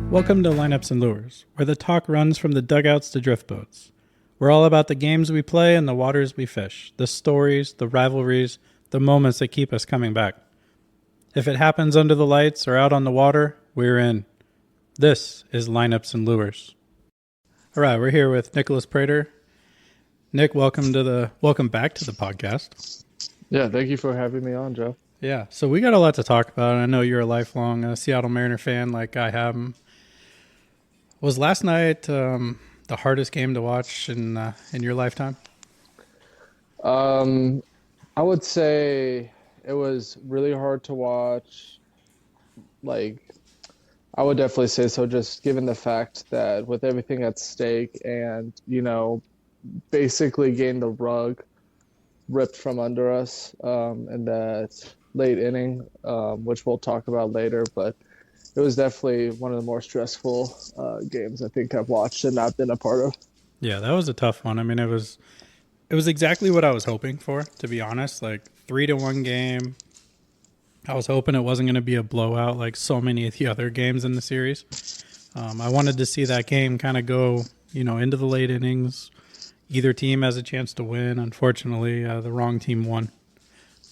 Welcome to Lineups and Lures, where the talk runs from the dugouts to drift boats. We're all about the games we play and the waters we fish, the stories, the rivalries, the moments that keep us coming back. If it happens under the lights or out on the water, we're in. This is Lineups and Lures. All right, we're here with Nicholas Prater. Nick, welcome back to the podcast. Yeah, thank you for having me on, Joe. Yeah, so we got a lot to talk about. I know you're a lifelong Seattle Mariner fan like I am. Was last night the hardest game to watch in your lifetime? I would say it was really hard to watch. Like, I would definitely say so, just given the fact that with everything at stake and, basically getting the rug ripped from under us in that late inning, which we'll talk about later, but it was definitely one of the more stressful games I think I've watched and not been a part of. Yeah, that was a tough one. I mean, it was exactly what I was hoping for, to be honest. Like 3-1 game. I was hoping it wasn't going to be a blowout like so many of the other games in the series. I wanted to see that game kind of go, into the late innings. Either team has a chance to win. Unfortunately, the wrong team won.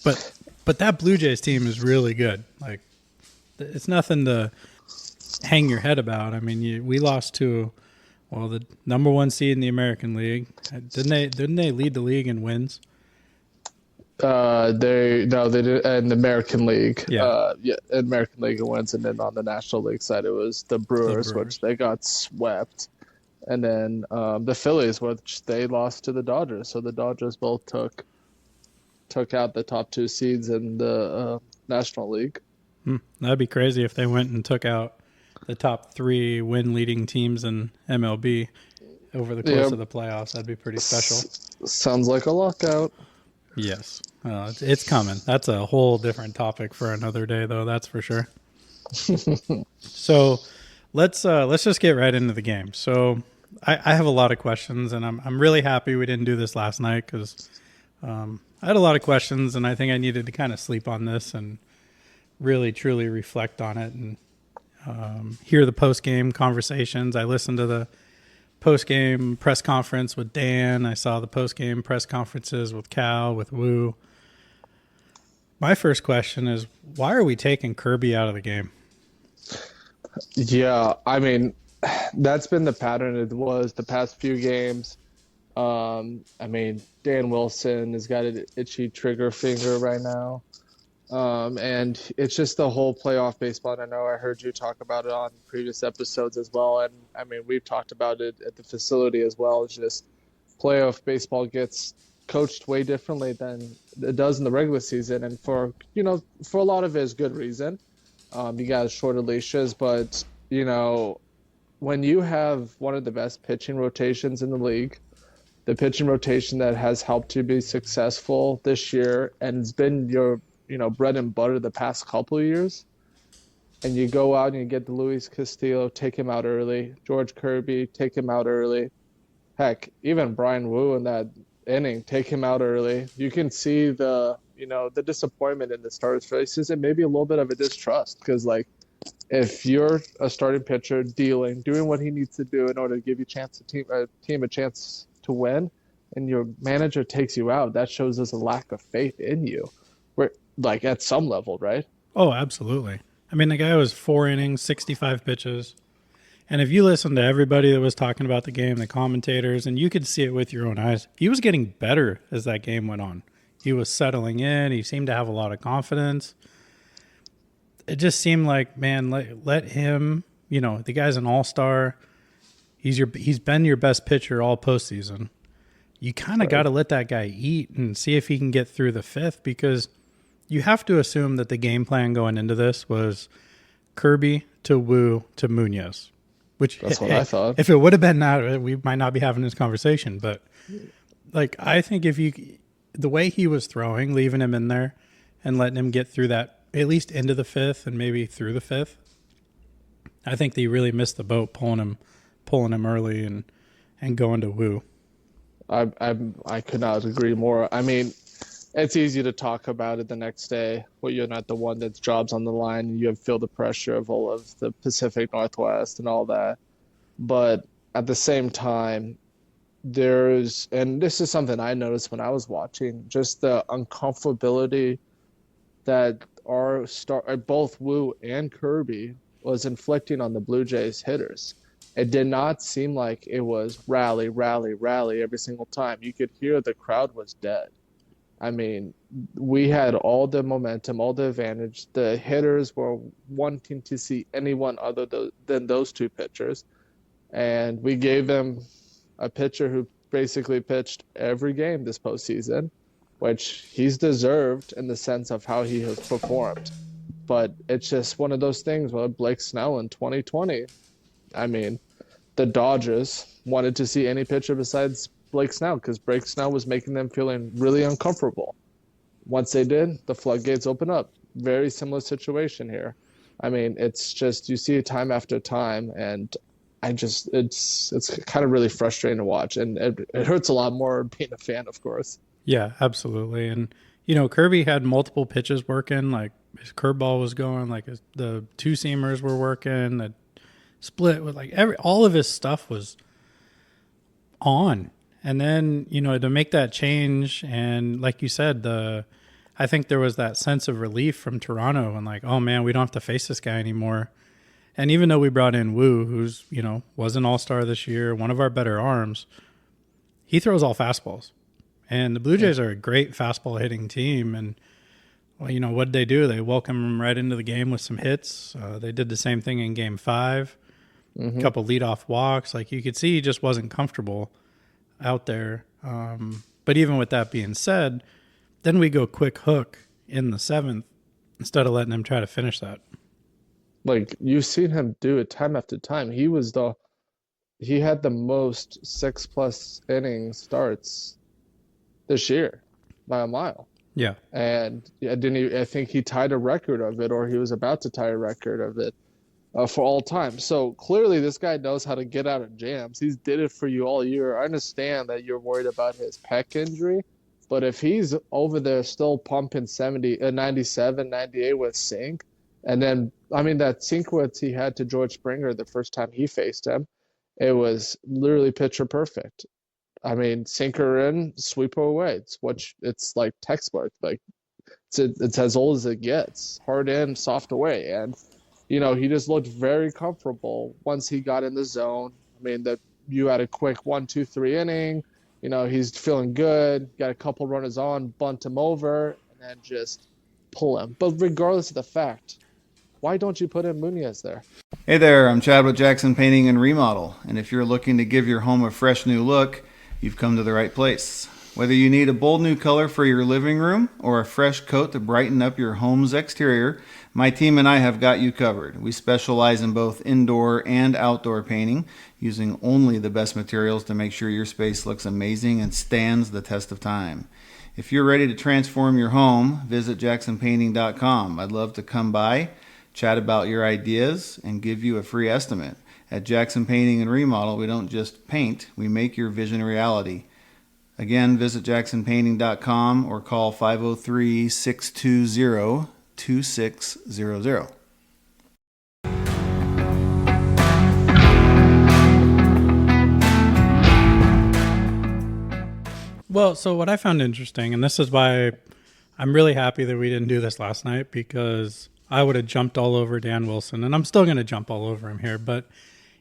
But that Blue Jays team is really good. Like, it's nothing to hang your head about. I mean, we lost to, the number one seed in the American League. Didn't they lead the league in wins? They did in the American League. Yeah, American League wins, and then on the National League side, it was the Brewers, which they got swept, and then the Phillies, which they lost to the Dodgers. So the Dodgers both took out the top two seeds in the National League. That'd be crazy if they went and took out the top three win-leading teams in MLB over the course of the playoffs. That'd be pretty special. Sounds like a lockout. Yes, it's coming. That's a whole different topic for another day, though. That's for sure. So let's just get right into the game. So I have a lot of questions, and I'm really happy we didn't do this last night because I had a lot of questions, and I think I needed to kind of sleep on this and really, truly reflect on it and hear the post-game conversations. I listened to the post-game press conference with Dan. I saw the post-game press conferences with Cal, with Wu. My first question is, why are we taking Kirby out of the game? Yeah, I mean, that's been the pattern. It was the past few games. Dan Wilson has got an itchy trigger finger right now. And it's just the whole playoff baseball. And I know I heard you talk about it on previous episodes as well. And I mean, we've talked about it at the facility as well. It's just playoff baseball gets coached way differently than it does in the regular season. And for a lot of it is good reason. You got shorter leashes, but when you have one of the best pitching rotations in the league, the pitching rotation that has helped you be successful this year and it's been your bread and butter the past couple of years, and you go out and you get the Luis Castillo, take him out early, George Kirby, take him out early, heck, even Brian Wu in that inning, take him out early. You can see the disappointment in the starters' faces and maybe a little bit of a distrust because, if you're a starting pitcher doing what he needs to do in order to give you team a chance to win, and your manager takes you out, that shows us a lack of faith in you. At some level, right? Oh, absolutely. I mean, the guy was 4 innings, 65 pitches. And if you listen to everybody that was talking about the game, the commentators, and you could see it with your own eyes, he was getting better as that game went on. He was settling in. He seemed to have a lot of confidence. It just seemed like, man, let him, the guy's an all-star. He's been your best pitcher all postseason. You kind of got to let that guy eat and see if he can get through the fifth because you have to assume that the game plan going into this was Kirby to Wu to Munoz. That's what I thought. If it would have been that, we might not be having this conversation. But, I think the way he was throwing, leaving him in there and letting him get through that, at least into the fifth and maybe through the fifth, I think they really missed the boat pulling him early and going to Wu. I could not agree more. I mean, it's easy to talk about it the next day when you're not the one that's jobs on the line and you feel the pressure of all of the Pacific Northwest and all that. But at the same time, and this is something I noticed when I was watching, just the uncomfortability that both Wu and Kirby was inflicting on the Blue Jays hitters. It did not seem like it was rally, rally, rally every single time. You could hear the crowd was dead. I mean, we had all the momentum, all the advantage. The hitters were wanting to see anyone other than those two pitchers. And we gave them a pitcher who basically pitched every game this postseason, which he's deserved in the sense of how he has performed. But it's just one of those things with Blake Snell in 2020. I mean, the Dodgers wanted to see any pitcher besides Blake Snell because Blake Snell was making them feeling really uncomfortable. Once they did, the floodgates open up. Very similar situation here. I mean, it's just you see it time after time, and it's kind of really frustrating to watch, and it hurts a lot more being a fan, of course. Yeah, absolutely. And Kirby had multiple pitches working. Like his curveball was going, like the two seamers were working. The split with all of his stuff was on. And then to make that change, and like you said, I think there was that sense of relief from Toronto, and like, oh man, we don't have to face this guy anymore. And even though we brought in Wu, who's, was an all-star this year, one of our better arms, he throws all fastballs. And the Blue Jays are a great fastball hitting team. And, well, what did they do? They welcomed him right into the game with some hits. They did the same thing in Game 5. A couple leadoff walks. Like, you could see he just wasn't comfortable out there. But even with that being said, then we go quick hook in the 7th instead of letting him try to finish that. Like, you've seen him do it time after time. He had the most 6+ inning starts this year by a mile. Yeah. And I think he tied a record of it, or he was about to tie a record of it for all time. So clearly this guy knows how to get out of jams. He's did it for you all year. I understand that you're worried about his pec injury, but if he's over there still pumping 97, 98 with sink, and then, I mean, that sequence he had to George Springer the first time he faced him, it was literally picture perfect. I mean, sinker in, sweeper away. It's like textbook. Like it's as old as it gets. Hard in, soft away. And, he just looked very comfortable once he got in the zone. I mean, that you had a quick 1, 2, 3 inning. He's feeling good. Got a couple runners on, bunt him over, and then just pull him. But regardless of the fact, why don't you put in Munoz there? Hey there, I'm Chad with Jackson Painting and Remodel, and if you're looking to give your home a fresh new look, you've come to the right place. Whether you need a bold new color for your living room or a fresh coat to brighten up your home's exterior, my team and I have got you covered. We specialize in both indoor and outdoor painting, using only the best materials to make sure your space looks amazing and stands the test of time. If you're ready to transform your home, visit jacksonpainting.com. I'd love to come by, chat about your ideas, and give you a free estimate. At Jackson Painting and Remodel, we don't just paint, we make your vision a reality. Again, visit jacksonpainting.com or call 503-620-2600. Well, so what I found interesting, and this is why I'm really happy that we didn't do this last night, because I would have jumped all over Dan Wilson, and I'm still going to jump all over him here. But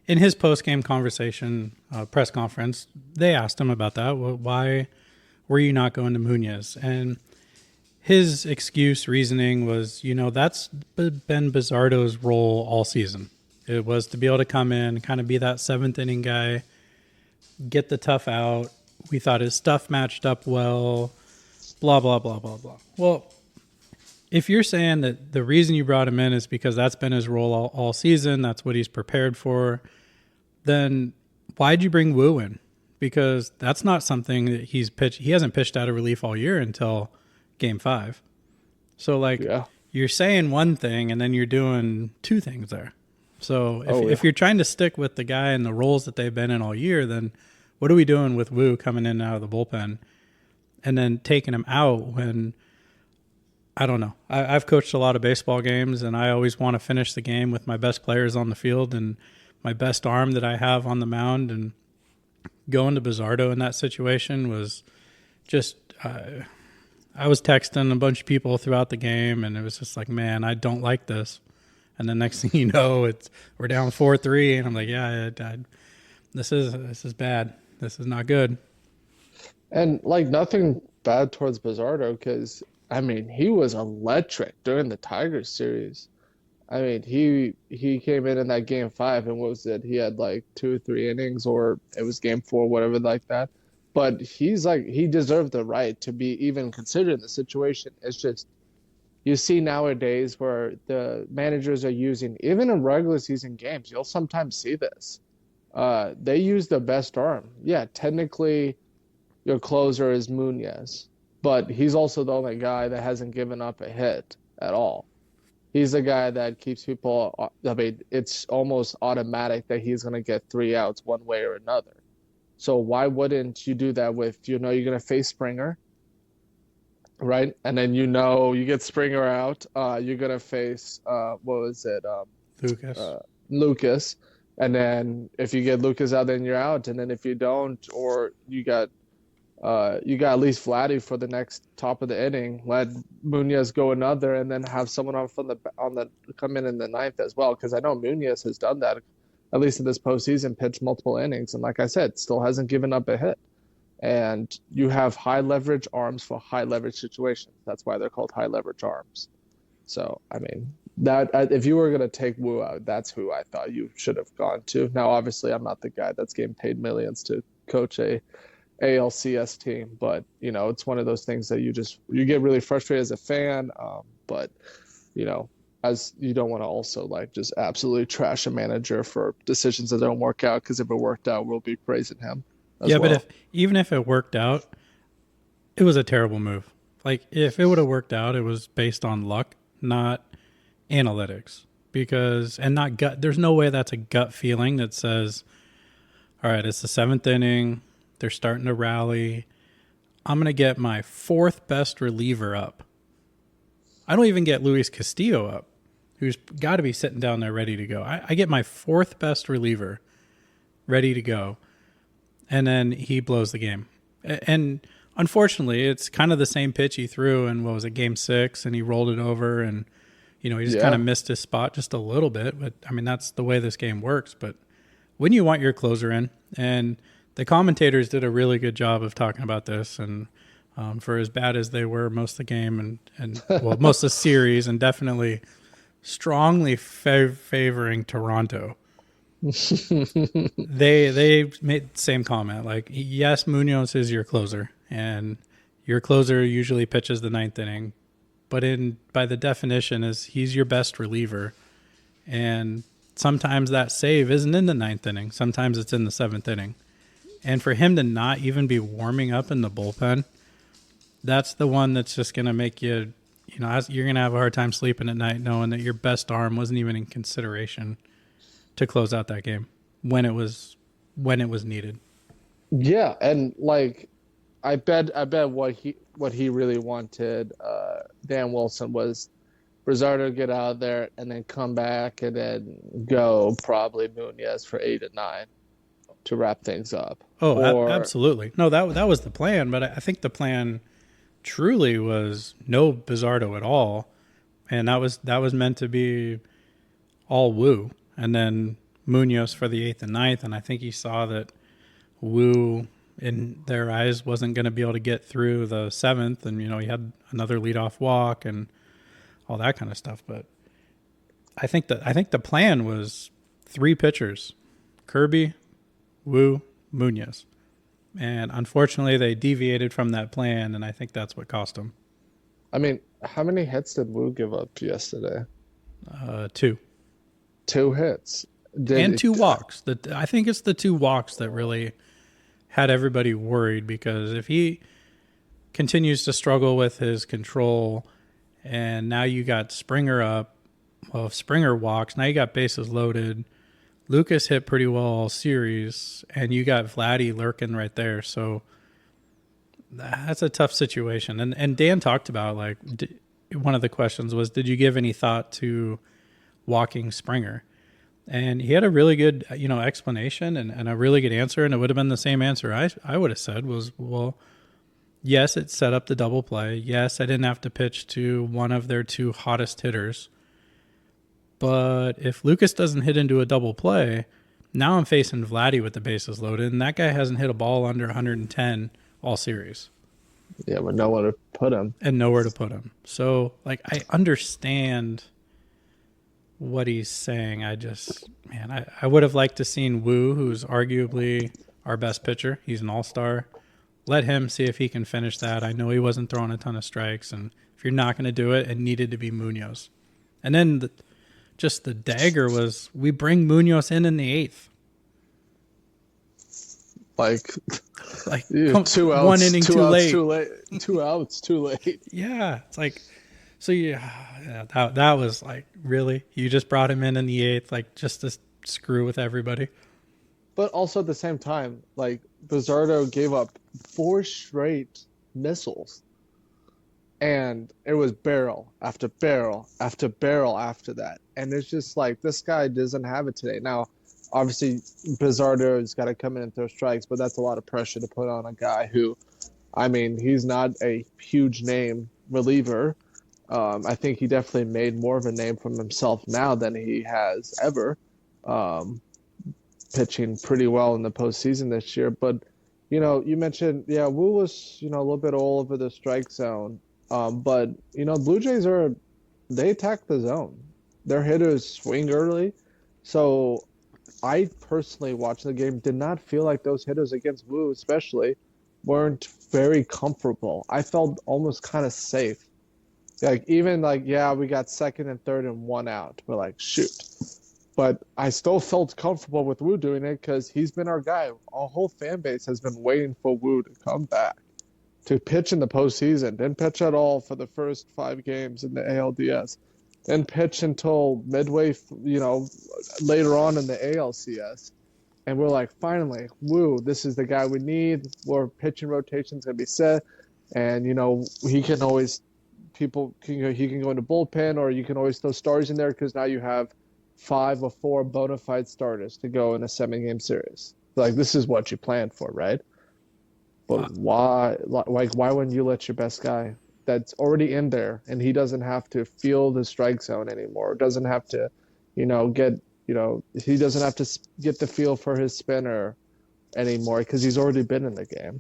in his post-game conversation, press conference, they asked him about that. Well, why were you not going to Munoz? And his reasoning was, that's been Bizzardo's role all season. It was to be able to come in, kind of be that 7th inning guy, get the tough out. We thought his stuff matched up well, blah, blah, blah, blah, blah. Well, if you're saying that the reason you brought him in is because that's been his role all season, that's what he's prepared for, then why'd you bring Wu in? Because that's not something that he's pitched. He hasn't pitched out of relief all year until Game 5. So, You're saying one thing and then you're doing two things there. So if you're trying to stick with the guy and the roles that they've been in all year, then what are we doing with Wu coming in and out of the bullpen? and then taking him out when, I don't know. I've coached a lot of baseball games, and I always want to finish the game with my best players on the field and my best arm that I have on the mound. And going to Bizzardo in that situation was just, I was texting a bunch of people throughout the game, and it was just like, man, I don't like this. And the next thing you know, we're down 4-3, and I'm like, yeah, this is bad. This is not good. And like nothing bad towards Bizzardo, because I mean he was electric during the Tigers series. I mean he came in that game 5, and what was it? He had like 2 or 3 innings, or it was game 4, whatever like that. But he deserved the right to be even considered in the situation. It's just you see nowadays where the managers are using, even in regular season games, you'll sometimes see this. They use the best arm. Yeah, technically your closer is Munoz, but he's also the only guy that hasn't given up a hit at all. He's the guy that keeps people. I mean, it's almost automatic that he's going to get 3 outs one way or another. So why wouldn't you do that with, you're going to face Springer, right? And then you get Springer out. You're going to face, what was it? Lucas. Lucas. And then if you get Lucas out, then you're out. And then if you don't, or you got at least Vladdy for the next top of the inning. Let Munoz go another, and then have someone come in the 9th as well. Because I know Munoz has done that, at least in this postseason, pitched multiple innings, and like I said, still hasn't given up a hit. And you have high leverage arms for high leverage situations. That's why they're called high leverage arms. So I mean, that if you were going to take Wu out, that's who I thought you should have gone to. Now, obviously, I'm not the guy that's getting paid millions to coach a ALCS team, but it's one of those things that you get really frustrated as a fan, but as you don't want to also like just absolutely trash a manager for decisions that don't work out, because if it worked out, we'll be praising him as well. But even if it worked out, it was a terrible move. Like if it would have worked out, it was based on luck, not analytics, and not gut. There's no way that's a gut feeling that says, all right, it's the 7th inning. They're starting to rally. I'm going to get my 4th best reliever up. I don't even get Luis Castillo up, who's got to be sitting down there ready to go. I get my 4th best reliever ready to go, and then he blows the game. And unfortunately, it's kind of the same pitch he threw in, what was it, Game 6, and he rolled it over, and he just kind of missed his spot just a little bit. But, I mean, that's the way this game works. But when you want your closer in, and the commentators did a really good job of talking about this, and for as bad as they were most of the game and most of the series, and definitely strongly favoring Toronto, they made the same comment. Like, yes, Munoz is your closer, and your closer usually pitches the 9th inning, but by the definition is he's your best reliever, and sometimes that save isn't in the 9th inning. Sometimes it's in the 7th inning. And for him to not even be warming up in the bullpen, that's the one that's just going to make you, you're going to have a hard time sleeping at night knowing that your best arm wasn't even in consideration to close out that game when it was needed. Yeah, and like I bet what he really wanted, Dan Wilson, was Bizzardo get out there and then come back and then go probably Munoz for 8 and 9. To wrap things up. Absolutely. No, that was the plan, but I think the plan truly was no Bizzardo at all, and that was meant to be all Wu, and then Munoz for the 8th and 9th, and I think he saw that Wu, in their eyes, wasn't going to be able to get through the 7th, and he had another leadoff walk and all that kind of stuff. But I think the plan was 3 pitchers: Kirby, Wu, Munoz. And unfortunately, they deviated from that plan, and I think that's what cost them. I mean, how many hits did Wu give up yesterday? 2. 2 hits. And 2 walks. I think it's the 2 walks that really had everybody worried, because if he continues to struggle with his control, and now you got Springer up, well, if Springer walks, now you got bases loaded. Lucas hit pretty well all series, and you got Vladdy lurking right there. So That's a tough situation. And Dan talked about, like, one of the questions was, did you give any thought to walking Springer? And he had a really good, explanation and a really good answer. And it would have been the same answer I would have said was, well, yes, it set up the double play. Yes, I didn't have to pitch to one of their two hottest hitters. But if Lucas doesn't hit into a double play, now I'm facing Vladdy with the bases loaded, and that guy hasn't hit a ball under 110 all series. Yeah, but nowhere to put him. And nowhere to put him. So, like, I understand what he's saying. I would have liked to seen Wu, who's arguably our best pitcher. He's an all-star. Let him see if he can finish that. I know he wasn't throwing a ton of strikes, and if you're not going to do it, it needed to be Munoz. And then just the dagger was, we bring Munoz in the 8th. Like yeah, 2 outs, 1 inning too late. 2 outs too late. Yeah, it's like, so yeah, that was like, really? You just brought him in the 8th, like, just to screw with everybody? But also at the same time, like, Bizzardo gave up 4 straight missiles. And it was barrel after barrel after barrel after that. And it's just like, this guy doesn't have it today. Now, obviously, Bizzardo's got to come in and throw strikes, but that's a lot of pressure to put on a guy who, I mean, he's not a huge name reliever. I think he definitely made more of a name for himself now than he has ever. Pitching pretty well in the postseason this year. But, you mentioned, Wu was, a little bit all over the strike zone. But, Blue Jays they attack the zone. Their hitters swing early. So I personally, watching the game, did not feel like those hitters against Wu especially weren't very comfortable. I felt almost kind of safe. Like, even like, yeah, we got second and third and 1 out. We're like, shoot. But I still felt comfortable with Wu doing it because he's been our guy. Our whole fan base has been waiting for Wu to come back, to pitch in the postseason. Didn't pitch at all for the first 5 games in the ALDS. Didn't pitch until midway, later on in the ALCS. And we're like, finally, Wu, this is the guy we need. Our pitching rotation's going to be set. And, he can always, he can go into bullpen, or you can always throw stars in there because now you have 5 or 4 bona fide starters to go in a 7-game series. Like, this is what you planned for, right? But why wouldn't you let your best guy that's already in there, and he doesn't have to feel the strike zone anymore, doesn't have to, he doesn't have to get the feel for his spinner anymore because he's already been in the game.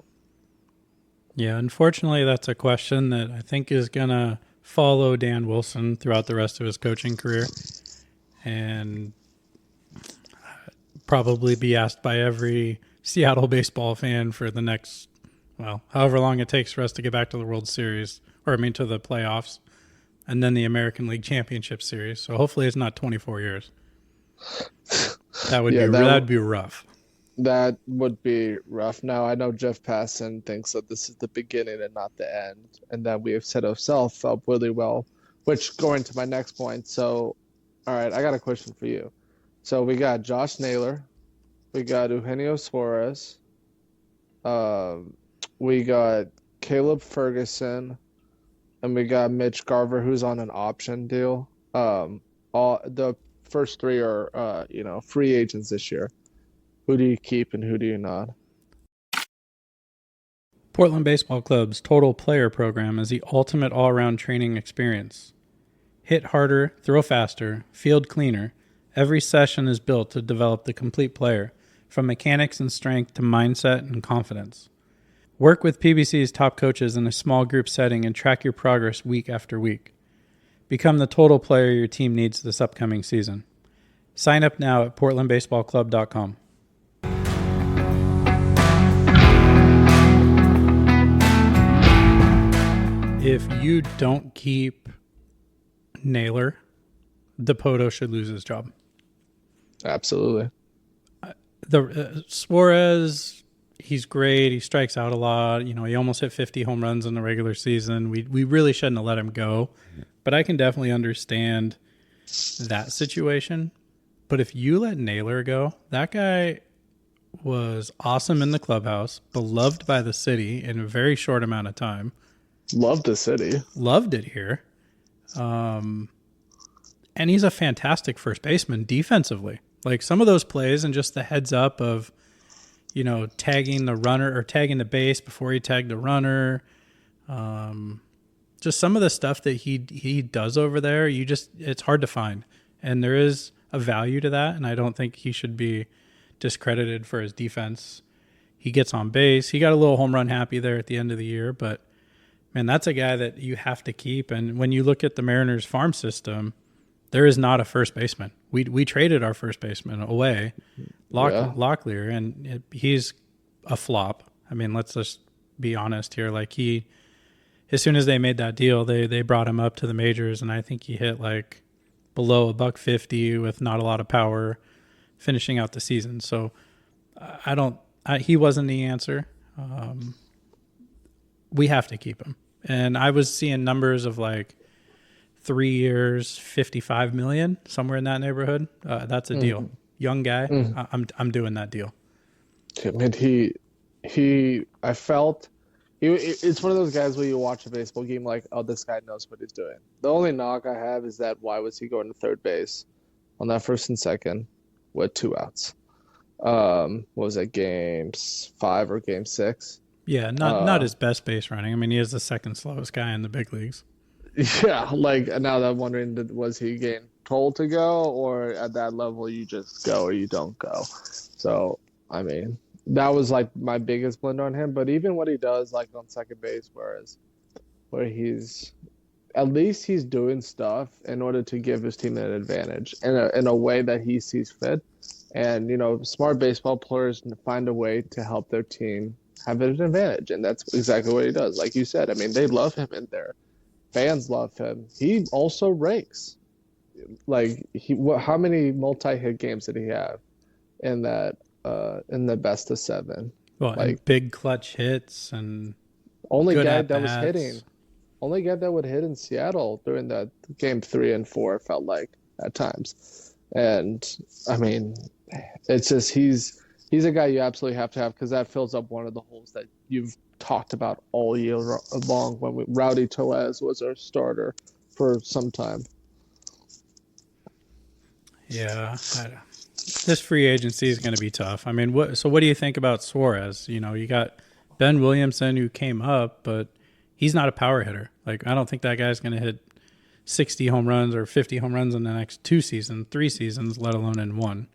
Yeah, unfortunately, that's a question that I think is going to follow Dan Wilson throughout the rest of his coaching career, and probably be asked by every Seattle baseball fan for the next, however long it takes for us to get back to the World Series, to the playoffs, and then the American League Championship Series. So hopefully it's not 24 years. That would be rough. That would be rough. Now, I know Jeff Passan thinks that this is the beginning and not the end, and that we have set ourselves up really well, which going to my next point. So, all right, I got a question for you. So we got Josh Naylor, we got Eugenio Suarez, we got Caleb Ferguson, and we got Mitch Garver, who's on an option deal. All the first 3 are free agents this year. Who do you keep and who do you not? Portland Baseball Club's Total Player Program is the ultimate all-around training experience. Hit harder, throw faster, field cleaner. Every session is built to develop the complete player, from mechanics and strength to mindset and confidence. Work with PBC's top coaches in a small group setting and track your progress week after week. Become the total player your team needs this upcoming season. Sign up now at portlandbaseballclub.com. If you don't keep Naylor, DePoto should lose his job. Absolutely. Suarez, he's great. He strikes out a lot. He almost hit 50 home runs in the regular season. We really shouldn't have let him go. But I can definitely understand that situation. But if you let Naylor go, that guy was awesome in the clubhouse, beloved by the city in a very short amount of time. Love the city. Loved it here. And he's a fantastic first baseman defensively. Like some of those plays and just the heads up of, tagging the runner or tagging the base before he tagged the runner. Just some of the stuff that he does over there, it's hard to find. And there is a value to that. And I don't think he should be discredited for his defense. He gets on base. He got a little home run happy there at the end of the year, but man, that's a guy that you have to keep. And when you look at the Mariners farm system, there is not a first baseman. We traded our first baseman away, Locklear, and he's a flop. I mean, let's just be honest here. Like as soon as they made that deal, they brought him up to the majors, and I think he hit like below $150 with not a lot of power, finishing out the season. So he wasn't the answer. We have to keep him. And I was seeing numbers of like 3 years, $55 million, somewhere in that neighborhood. That's a deal. Young guy. I'm doing that deal. I mean, I felt it's one of those guys where you watch a baseball game like, oh, this guy knows what he's doing. The only knock I have is that why was he going to third base on that first and second with 2 outs? What was that, game 5 or game 6? Yeah, not his best base running. I mean, he is the second slowest guy in the big leagues. Yeah, like now that I'm wondering, was he getting told to go, or at that level you just go or you don't go? So, I mean, that was like my biggest blend on him. But even what he does, like on second base, where he's at least he's doing stuff in order to give his team an advantage in a way that he sees fit. And smart baseball players find a way to help their team have an advantage, and that's exactly what he does. Like you said, I mean, they love him in there. Fans love him. He also rakes. Like how many multi-hit games did he have in that in the best of 7? Well, like big clutch hits and only good guy at-bats. that was hitting. Only guy that would hit in Seattle during that game 3 and 4 felt like at times. And I mean, it's just he's a guy you absolutely have to have, because that fills up one of the holes that you've talked about all year long when Rowdy Tellez was our starter for some time. Yeah, this free agency is going to be tough. I mean, what do you think about Suarez? You got Ben Williamson who came up, but he's not a power hitter. Like, I don't think that guy's going to hit 60 home runs or 50 home runs in the next 2 seasons, 3 seasons, let alone in 1.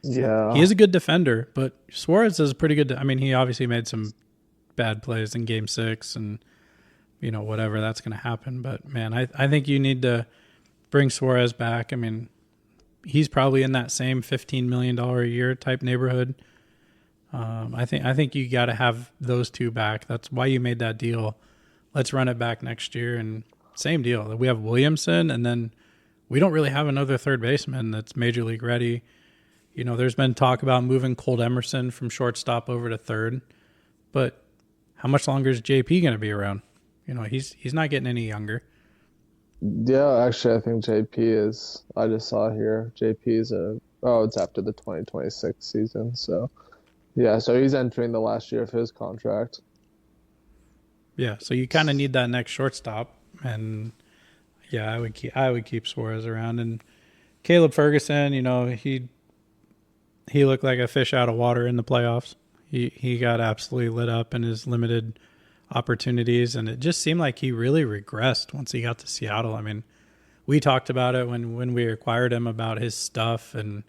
Yeah. He is a good defender, but Suarez is pretty good. I mean, he obviously made some bad plays in game 6 and, whatever, that's going to happen. But, man, I think you need to bring Suarez back. I mean, he's probably in that same $15 million a year type neighborhood. I think you got to have those 2 back. That's why you made that deal. Let's run it back next year. And same deal. We have Williamson, and then we don't really have another third baseman that's major league ready. There's been talk about moving Colt Emerson from shortstop over to third, but how much longer is JP going to be around? He's not getting any younger. Yeah, actually, I think JP is. I just saw here JP is it's after the 2026 season. So, yeah, so he's entering the last year of his contract. Yeah, so you kind of need that next shortstop, and yeah, I would keep Suarez around. And Caleb Ferguson, he looked like a fish out of water in the playoffs. He got absolutely lit up in his limited opportunities, and it just seemed like he really regressed once he got to Seattle. I mean, we talked about it when we acquired him about his stuff, and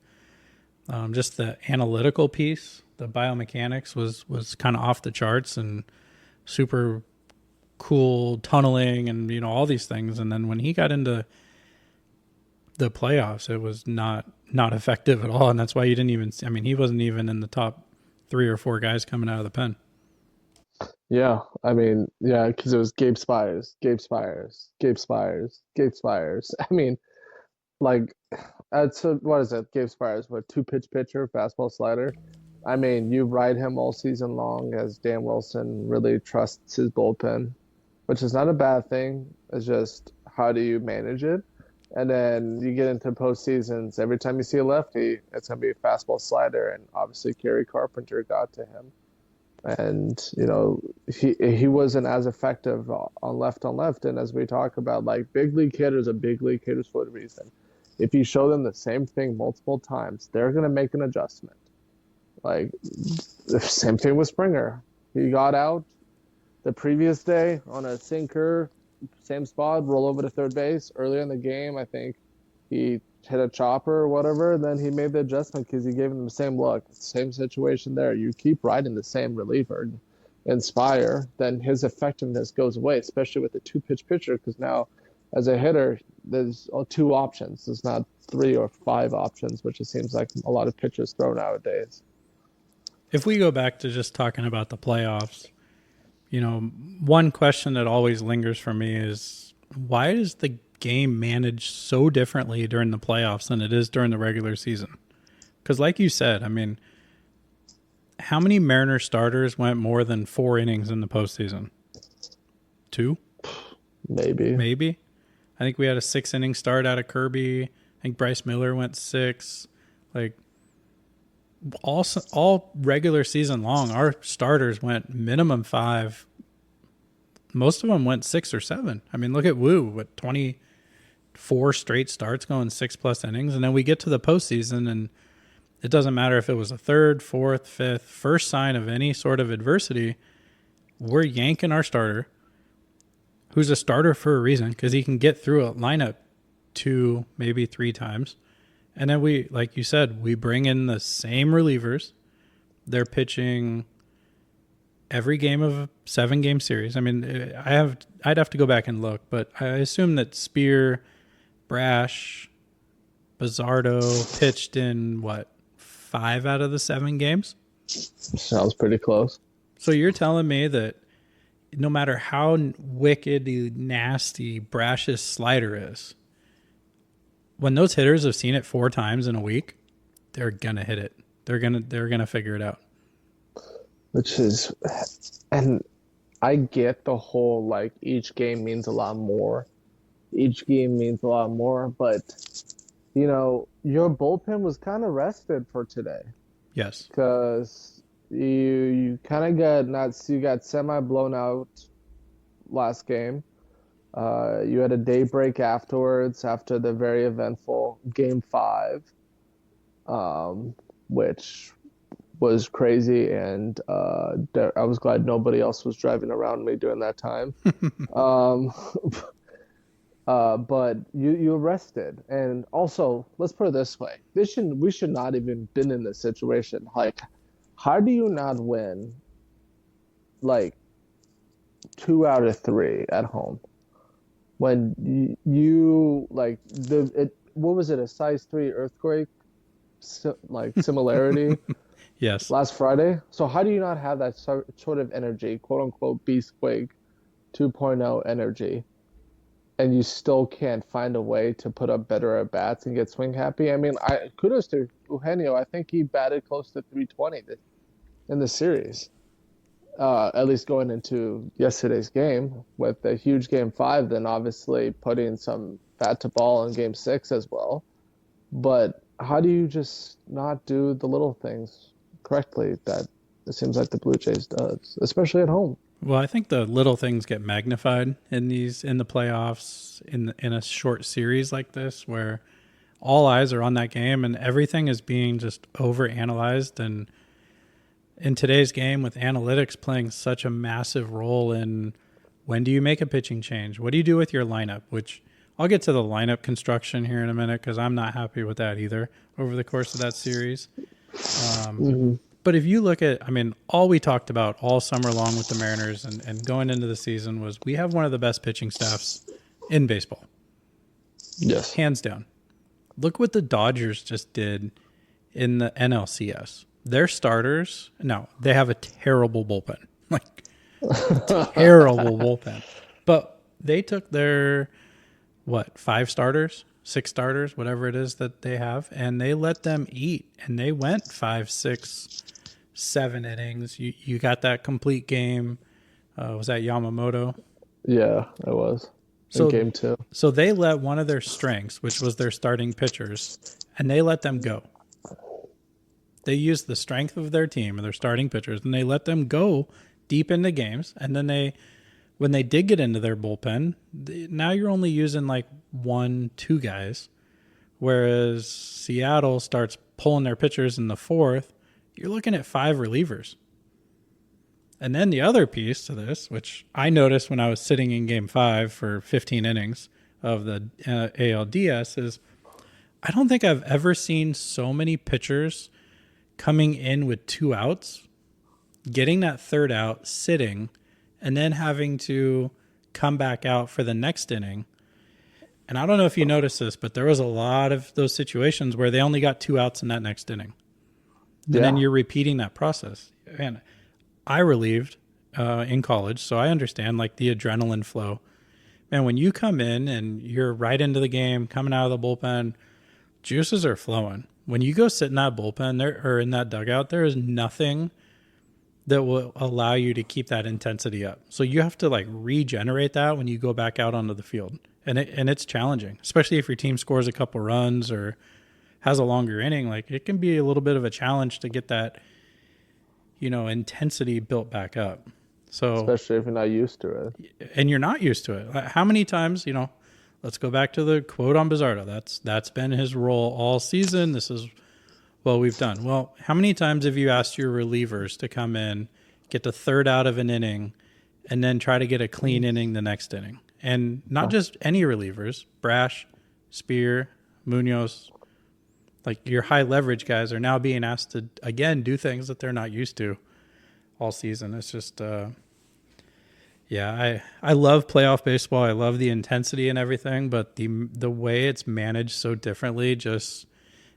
just the analytical piece, the biomechanics was kind of off the charts and super cool tunneling and all these things. And then when he got into the playoffs, it was not effective at all, and that's why you didn't even. I mean, he wasn't even in the top 3 or 4 guys coming out of the pen. Yeah, I mean, yeah, because it was Gabe Spires. I mean, like, what is it? Gabe Spires, 2-pitch pitcher, fastball slider. I mean, you ride him all season long as Dan Wilson really trusts his bullpen, which is not a bad thing. It's just how do you manage it? And then you get into postseasons. Every time you see a lefty, it's going to be a fastball slider. And obviously, Kerry Carpenter got to him. And, he wasn't as effective on left. And as we talk about, like, big league hitters are big league hitters for a reason. If you show them the same thing multiple times, they're going to make an adjustment. Like, the same thing with Springer. He got out the previous day on a sinker, same spot, roll over to third base. Earlier in the game, I think he hit a chopper or whatever. Then he made the adjustment because he gave him the same look. Same situation there. You keep riding the same reliever, Inspire, then his effectiveness goes away, especially with the 2-pitch pitcher, because now as a hitter, there's 2 options. There's not 3 or 5 options, which it seems like a lot of pitchers throw nowadays. If we go back to just talking about the playoffs, one question that always lingers for me is, why is the game managed so differently during the playoffs than it is during the regular season? Because like you said, I mean, how many Mariners starters went more than 4 innings in the postseason? 2? Maybe. I think we had a 6-inning start out of Kirby. I think Bryce Miller went 6. Like, all regular season long, our starters went minimum 5. Most of them went 6 or 7. I mean, look at Wu with 24 straight starts going 6+ innings. And then we get to the postseason, and it doesn't matter if it was a 3rd, 4th, 5th, first sign of any sort of adversity, we're yanking our starter, who's a starter for a reason, because he can get through a lineup 2, maybe 3 times. And then we, like you said, we bring in the same relievers. They're pitching every game of a 7-game series. I mean, I'd have to go back and look, but I assume that Spear, Brash, Bizzardo pitched in 5 out of the 7 games? Sounds pretty close. So you're telling me that no matter how wicked, nasty Brash's slider is, when those hitters have seen it 4 times in a week, they're gonna hit it. They're gonna figure it out. Which is, and I get the whole, like, each game means a lot more. Each game means a lot more, but your bullpen was kind of rested for today. Yes, because you kind of got semi blown out last game. You had a daybreak afterwards after the very eventful Game 5, which was crazy, and I was glad nobody else was driving around me during that time. But you rested, and also, let's put it this way: we should not even been in this situation. Like, how do you not win, like, 2 out of 3 at home? When you like what was it, a size 3 earthquake, similarity? yes. Last Friday. So how do you not have that sort of energy, quote unquote, Beastquake 2.0 energy, and you still can't find a way to put up better at bats and get swing happy? I mean, kudos to Eugenio. I think he batted close to 320 in the series. At least going into yesterday's game with a huge Game 5, then obviously putting some bat to ball in Game 6 as well. But how do you just not do the little things correctly that it seems like the Blue Jays does, especially at home? Well, I think the little things get magnified in the playoffs in a short series like this, where all eyes are on that game and everything is being just overanalyzed. And in today's game, with analytics playing such a massive role in when do you make a pitching change? What do you do with your lineup? Which I'll get to the lineup construction here in a minute, because I'm not happy with that either over the course of that series. But if you look at, I mean, all we talked about all summer long with the Mariners and going into the season was we have one of the best pitching staffs in baseball. Yes. Hands down. Look what the Dodgers just did in the NLCS. Their starters, no, they have a terrible bullpen. Like, terrible bullpen. But they took their, 5 starters, 6 starters, whatever it is that they have, and they let them eat. And they went 5, 6, 7 innings. You got that complete game. Was that Yamamoto? Yeah, it was. in game 2. So they let one of their strengths, which was their starting pitchers, and they let them go. They used the strength of their team and their starting pitchers, and they let them go deep into games. And then when they did get into their bullpen, now you're only using like 1-2 guys, whereas Seattle starts pulling their pitchers in the 4th. You're looking at 5 relievers. And then the other piece to this, which I noticed when I was sitting in Game 5 for 15 innings of the ALDS, is I don't think I've ever seen so many pitchers coming in with 2 outs, getting that 3rd out, sitting, and then having to come back out for the next inning. And I don't know if you noticed this, but there was a lot of those situations where they only got 2 outs in that next inning. And then you're repeating that process. And I relieved in college, so I understand like the adrenaline flow. Man, when you come in and you're right into the game, coming out of the bullpen, juices are flowing. When you go sit in that bullpen or in that dugout, there is nothing that will allow you to keep that intensity up. So you have to like regenerate that when you go back out onto the field. And it's challenging, especially if your team scores a couple runs or has a longer inning. Like it can be a little bit of a challenge to get that, intensity built back up. So especially if you're not used to it. And you're not used to it. How many times, let's go back to the quote on Bizzardo. That's been his role all season. This is what we've done. Well, how many times have you asked your relievers to come in, get the 3rd out of an inning, and then try to get a clean inning the next inning? And not just any relievers, Brash, Spear, Munoz, like your high leverage guys are now being asked to, again, do things that they're not used to all season. It's just, I love playoff baseball. I love the intensity and everything, but the way it's managed so differently just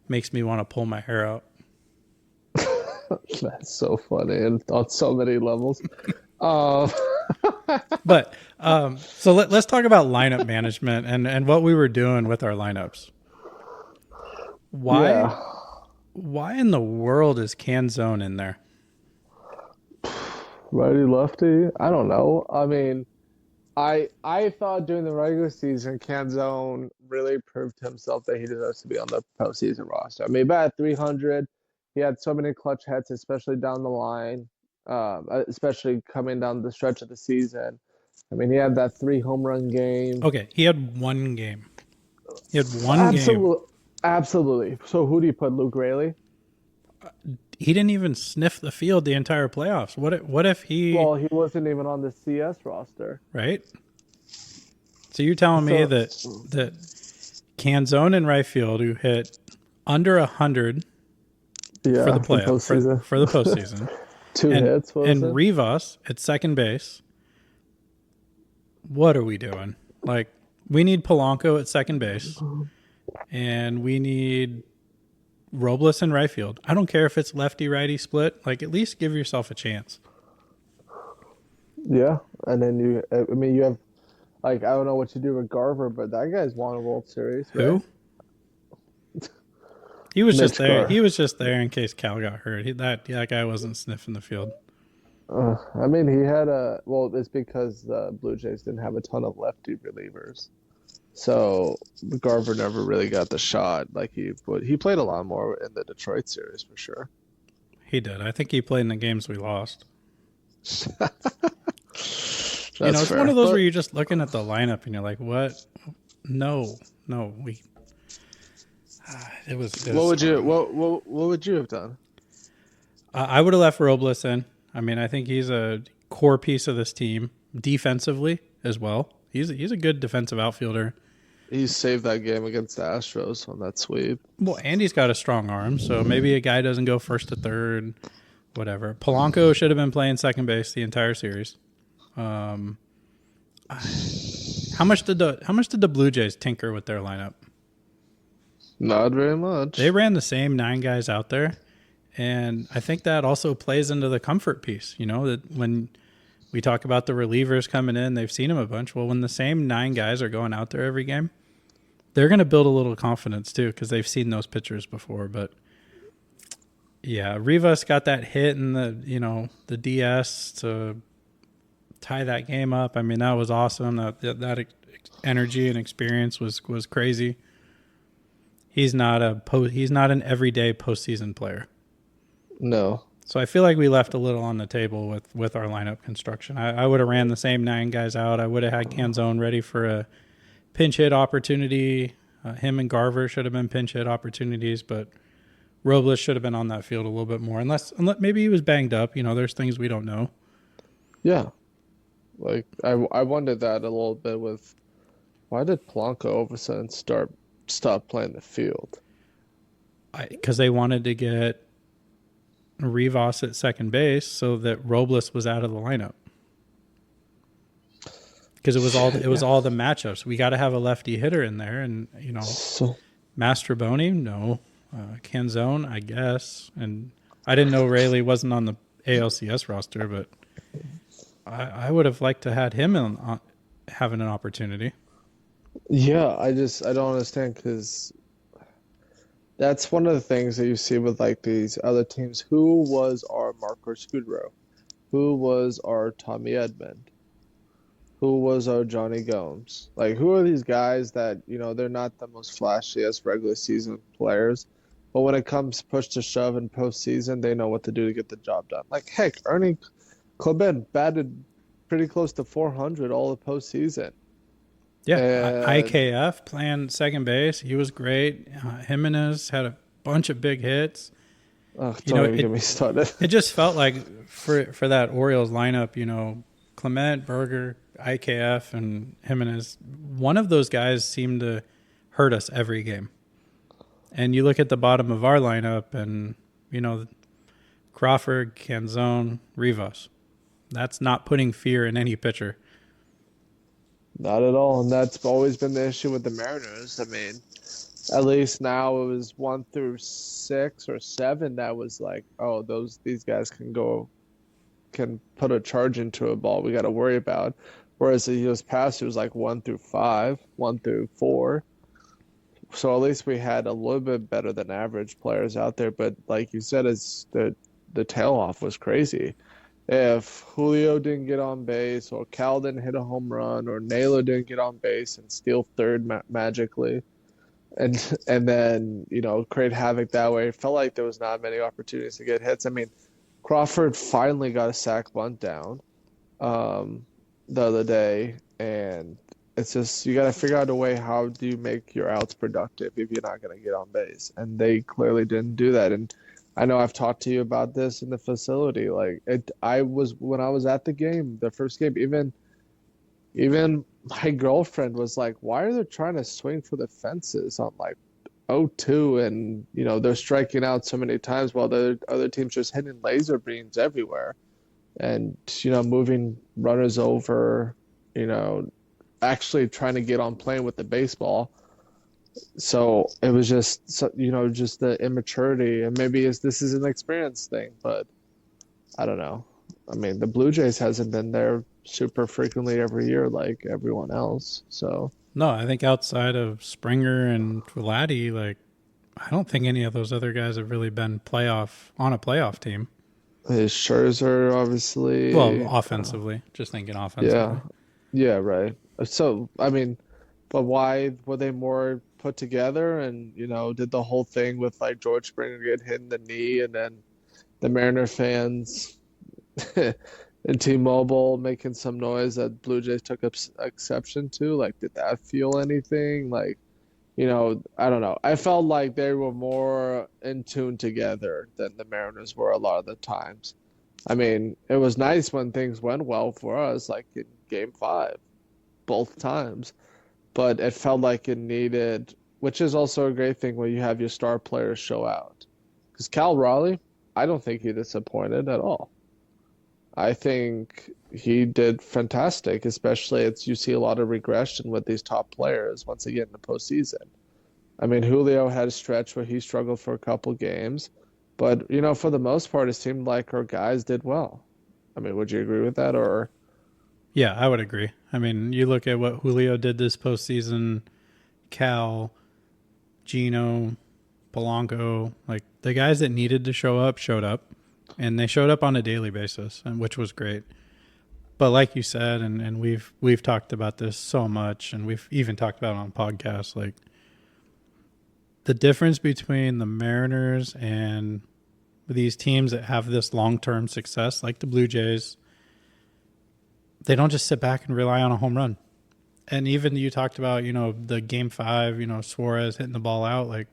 makes me want to pull my hair out. That's so funny and on so many levels. But so let's talk about lineup management and what we were doing with our lineups. Why in the world is Canzone in there? Righty lefty? I don't know. I mean, I thought during the regular season, Canzone really proved to himself that he deserves to be on the postseason roster. I mean, about 300, he had so many clutch hits, especially down the line, especially coming down the stretch of the season. I mean, he had that 3 home run game. Okay, he had one game. Game. Absolutely. So who do you put, Luke Raley? He didn't even sniff the field the entire playoffs. What if he... Well, he wasn't even on the CS roster. Right? So you're telling me that Canzone in right field, who hit under 100 for the playoffs, for the postseason. 2 hits, and Rivas at second base. What are we doing? Like, we need Polanco at second base, and we need Robles in right field. I don't care if it's lefty-righty split. Like, at least give yourself a chance. Yeah, and then you have, like, I don't know what you do with Garver, but that guy's won a World Series. Right? Who? He was just there. He was just there in case Cal got hurt. That guy wasn't sniffing the field. I mean, he had it's because the Blue Jays didn't have a ton of lefty relievers. So Garver never really got the shot like he would. He played a lot more in the Detroit series for sure. He did. I think he played in the games we lost. It's fair. One of those where you're just looking at the lineup and you're like, what? No, we... It was what would you have done? I would have left Robles in. I mean, I think he's a core piece of this team defensively as well. He's a good defensive outfielder. He saved that game against the Astros on that sweep. Well, Andy's got a strong arm, so maybe a guy doesn't go first to third, whatever. Polanco should have been playing second base the entire series. How much did the Blue Jays tinker with their lineup? Not very much. They ran the same 9 guys out there, and I think that also plays into the comfort piece. That when we talk about the relievers coming in, they've seen them a bunch. Well, when the same 9 guys are going out there every game, they're going to build a little confidence too because they've seen those pitchers before. But yeah, Rivas got that hit in the DS to tie that game up. I mean, that was awesome. That energy and experience was crazy. He's not an everyday postseason player. No. So I feel like we left a little on the table with our lineup construction. I would have ran the same 9 guys out. I would have had Canzone ready for a pinch hit opportunity. Him and Garver should have been pinch hit opportunities, but Robles should have been on that field a little bit more. Unless maybe he was banged up. There's things we don't know. Yeah. Like, I wondered that a little bit with why did Polanco all of a sudden stop playing the field? Because they wanted to get Rivas at second base so that Robles was out of the lineup. Because it was all the matchups. We got to have a lefty hitter in there, and Mastroboni, no, Canzone, I guess, and I didn't know Rayleigh wasn't on the ALCS roster, but I would have liked to had him having an opportunity. Yeah, I don't understand because that's one of the things that you see with like these other teams. Who was our Marco Scudero? Who was our Tommy Edmond? Who was our Johnny Gomes? Like, who are these guys that, they're not the most flashiest regular season players, but when it comes push to shove in postseason, they know what to do to get the job done. Like, heck, Ernie Clement batted pretty close to 400 all the postseason. Yeah, IKF playing second base. He was great. Jimenez had a bunch of big hits. Oh, don't even get me started. It just felt like for that Orioles lineup, Clement, Berger, IKF, and Jimenez, one of those guys seemed to hurt us every game. And you look at the bottom of our lineup and, Crawford, Canzone, Rivas. That's not putting fear in any pitcher. Not at all, and that's always been the issue with the Mariners. I mean, at least now it was 1 through 6 or 7 that was like, oh, these guys can put a charge into a ball we got to worry about. Whereas the years past, it was like 1 through 5, 1 through 4. So at least we had a little bit better than average players out there. But like you said, the tail off was crazy. If Julio didn't get on base, or Cal didn't hit a home run, or Naylor didn't get on base and steal third magically, and then create havoc that way, it felt like there was not many opportunities to get hits. I mean, Crawford finally got a sac bunt down the other day, and it's just you got to figure out a way how do you make your outs productive if you're not going to get on base, and they clearly didn't do that. And I know I've talked to you about this in the facility. Like when I was at the game, the first game, even my girlfriend was like, "Why are they trying to swing for the fences on like 0-2 and they're striking out so many times while the other teams just hitting laser beams everywhere, and moving runners over, actually trying to get on playing with the baseball." So it was just, just the immaturity, and maybe this is an experience thing, but I don't know. I mean, the Blue Jays hasn't been there super frequently every year like everyone else. So no, I think outside of Springer and Vladi, like I don't think any of those other guys have really been on a playoff team. Scherzer, obviously. Well, offensively, just thinking offensively. Yeah, right. So I mean, but why were they more put together and did the whole thing with like George Springer get hit in the knee, and then the Mariner fans in T-Mobile making some noise that Blue Jays took exception to? Like, did that feel anything? Like, I don't know. I felt like they were more in tune together than the Mariners were a lot of the times. I mean, it was nice when things went well for us, like in Game 5, both times. But it felt like it needed, which is also a great thing when you have your star players show out. Because Cal Raleigh, I don't think he disappointed at all. I think he did fantastic, especially you see a lot of regression with these top players once again in the postseason. I mean, Julio had a stretch where he struggled for a couple games, but, for the most part, it seemed like our guys did well. I mean, would you agree with that, or? Yeah, I would agree. I mean, you look at what Julio did this postseason, Cal, Gino, Polanco, like the guys that needed to show up showed up, and they showed up on a daily basis, which was great. But like you said, and we've talked about this so much, and we've even talked about it on podcasts, like the difference between the Mariners and these teams that have this long-term success, like the Blue Jays, they don't just sit back and rely on a home run. And even you talked about, the game 5, Suarez hitting the ball out. Like,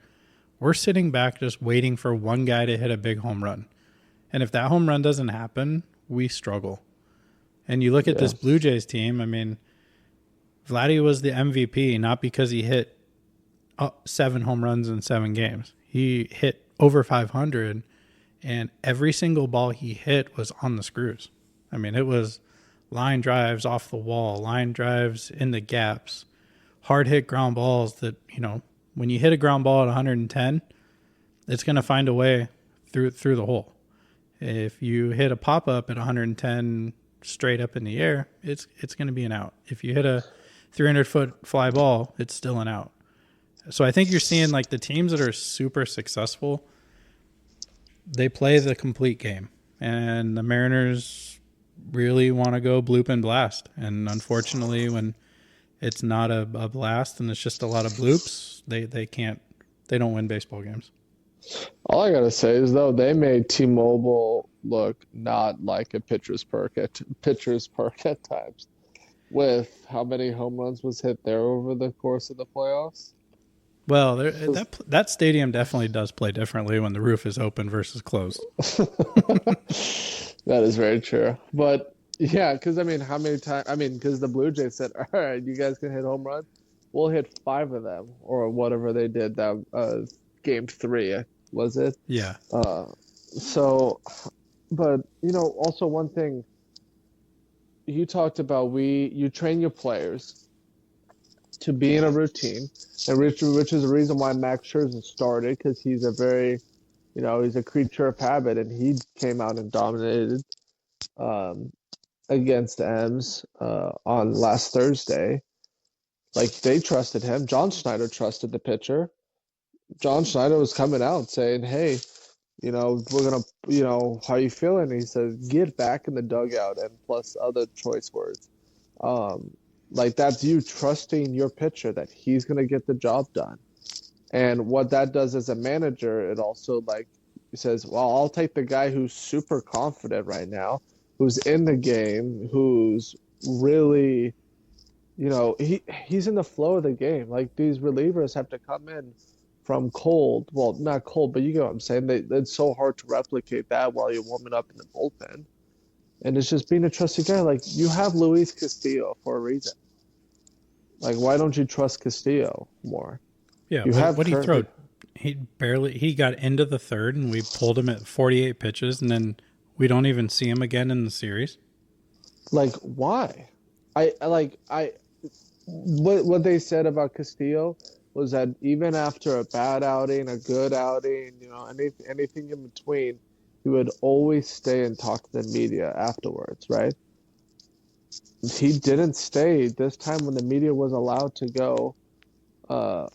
we're sitting back just waiting for one guy to hit a big home run. And if that home run doesn't happen, we struggle. And you look at this Blue Jays team, I mean, Vladdy was the MVP, not because he hit 7 home runs in 7 games. He hit over 500, and every single ball he hit was on the screws. I mean, it was line drives off the wall, line drives in the gaps, hard hit ground balls that, when you hit a ground ball at 110, it's going to find a way through the hole. If you hit a pop-up at 110 straight up in the air, it's going to be an out. If you hit a 300-foot fly ball, it's still an out. So I think you're seeing like the teams that are super successful, they play the complete game. And the Mariners really want to go bloop and blast. And unfortunately, when it's not a blast and it's just a lot of bloops, they don't win baseball games. All I gotta say is though they made T-Mobile look not like a pitcher's park at times, with how many home runs was hit there over the course of the playoffs. Well, that stadium definitely does play differently when the roof is open versus closed. That is very true, but yeah, because I mean, how many times? I mean, because the Blue Jays said, "All right, you guys can hit home runs. We'll hit 5 of them, or whatever they did." That game 3. Was it? Yeah. So, but also one thing you talked about, you train your players to be in a routine, and which is the reason why Max Scherzer started, because he's a very, he's a creature of habit, and he came out and dominated against the M's on last Thursday. Like, they trusted him. John Schneider trusted the pitcher. John Schneider was coming out saying, "Hey, we're going to, how you feeling?" He says, "Get back in the dugout," and plus other choice words. Like, that's you trusting your pitcher that he's going to get the job done. And what that does as a manager, it also, like, says, well, I'll take the guy who's super confident right now, who's in the game, who's really, he's in the flow of the game. Like, these relievers have to come in from cold. Well, not cold, but you get what I'm saying. It's so hard to replicate that while you're warming up in the bullpen. And it's just being a trusted guy. Like, you have Luis Castillo for a reason. Like, why don't you trust Castillo more? Yeah, what did he throw? He got into the third, and we pulled him at 48 pitches, and then we don't even see him again in the series. Like, why? What they said about Castillo was that even after a bad outing, a good outing, anything in between, he would always stay and talk to the media afterwards, right? He didn't stay this time when the media was allowed to go. And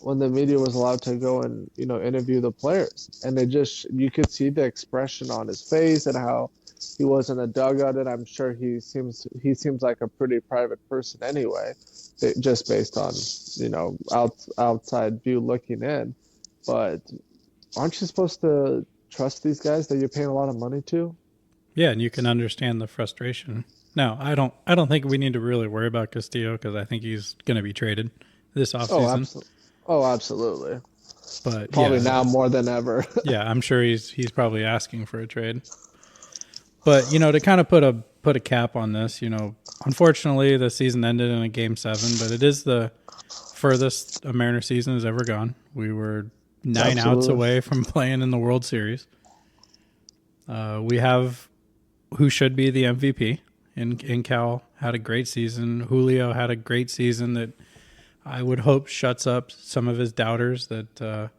interview the players, and you could see the expression on his face and how he was in the dugout. And I'm sure he seems like a pretty private person anyway, just based on outside view looking in. But aren't you supposed to trust these guys that you're paying a lot of money to? Yeah, and you can understand the frustration. No, I don't think we need to really worry about Castillo, because I think he's going to be traded this offseason. Oh, absolutely. But probably now more than ever. Yeah, I'm sure he's probably asking for a trade. But to kind of put a cap on this, unfortunately the season ended in a Game 7, but it is the furthest a Mariner season has ever gone. We were 9 outs away from playing in the World Series. We have who should be the MVP in Cal, had a great season. Julio had a great season that I would hope shuts up some of his doubters that,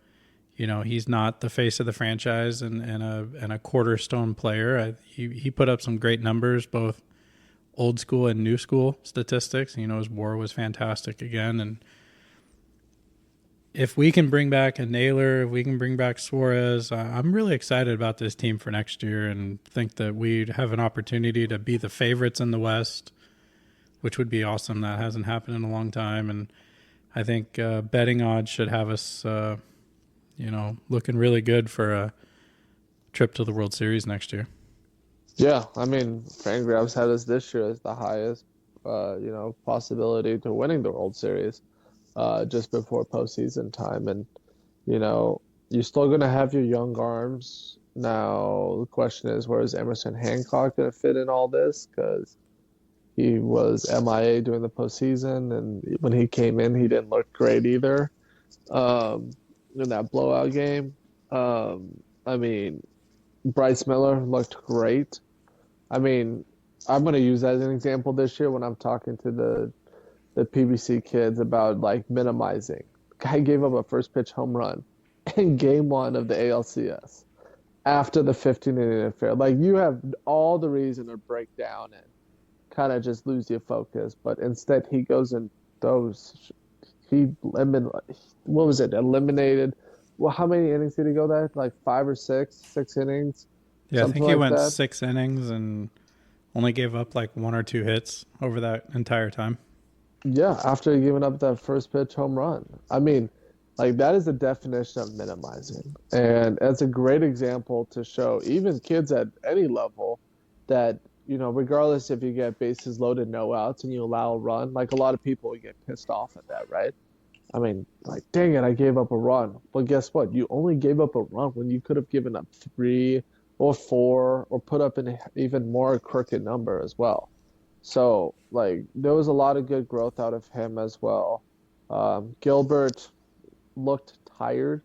he's not the face of the franchise and a cornerstone player. He put up some great numbers, both old school and new school statistics. His WAR was fantastic again. And if we can bring back a Naylor, if we can bring back Suarez, I'm really excited about this team for next year, and think that we have an opportunity to be the favorites in the West, which would be awesome. That hasn't happened in a long time. And I think betting odds should have us, looking really good for a trip to the World Series next year. Yeah, I mean, Fangraphs had us this year as the highest, possibility to winning the World Series, just before postseason time. And, you're still going to have your young arms. Now, the question is, where is Emerson Hancock going to fit in all this? Because he was MIA during the postseason, and when he came in, he didn't look great either in that blowout game. I mean, Bryce Miller looked great. I mean, I'm going to use that as an example this year when I'm talking to the PBC kids about, like, minimizing. Guy gave up a first pitch home run in game 1 of the ALCS after the 15-inning affair. Like, you have all the reason to break down and kind of just lose your focus, but instead he goes and throws. Eliminated. Well, how many innings did he go there? Like 5 or 6 innings? Yeah, I think he like went that. 6 innings and only gave up like 1 or 2 hits over that entire time. Yeah, after giving up that first pitch home run. I mean, like, that is the definition of minimizing. And it's a great example to show even kids at any level that, regardless if you get bases loaded, no outs, and you allow a run, like, a lot of people would get pissed off at that, right? I mean, like, dang it, I gave up a run. But guess what? You only gave up a run when you could have given up 3 or 4 or put up an even more crooked number as well. So, like, there was a lot of good growth out of him as well. Gilbert looked tired.